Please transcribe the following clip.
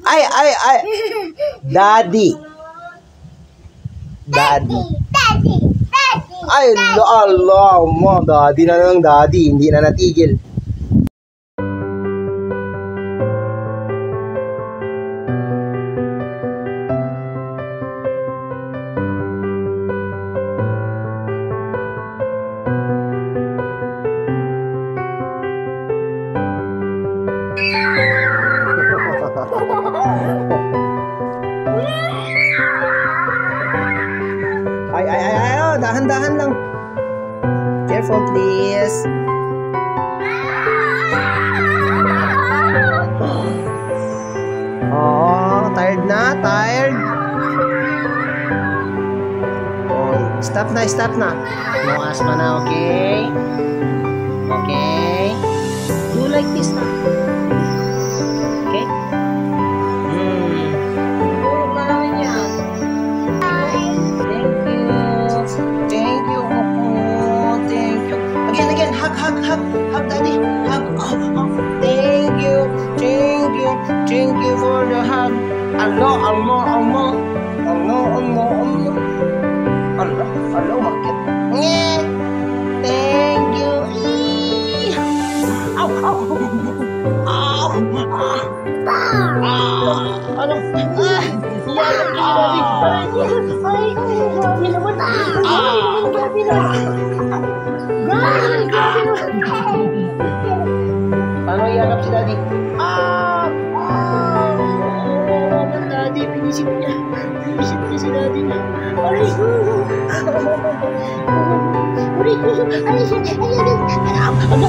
Ay. Daddy. Ay, Allah mo. Daddy na lang, daddy. Hindi na natigil. Ay, dahan-dahan lang. Careful, please. Oh, tired na, tired. Oh, stop na. No asthma na, okay? Okay. Do like this na. Okay? Again, hug, daddy, hug. Thank you for the hug. Allah, bakit? Thank you. Ow. Ano? Paano ihanap si daddy? Daddy, pinisip niya si daddy niya. Aray ko. Ano?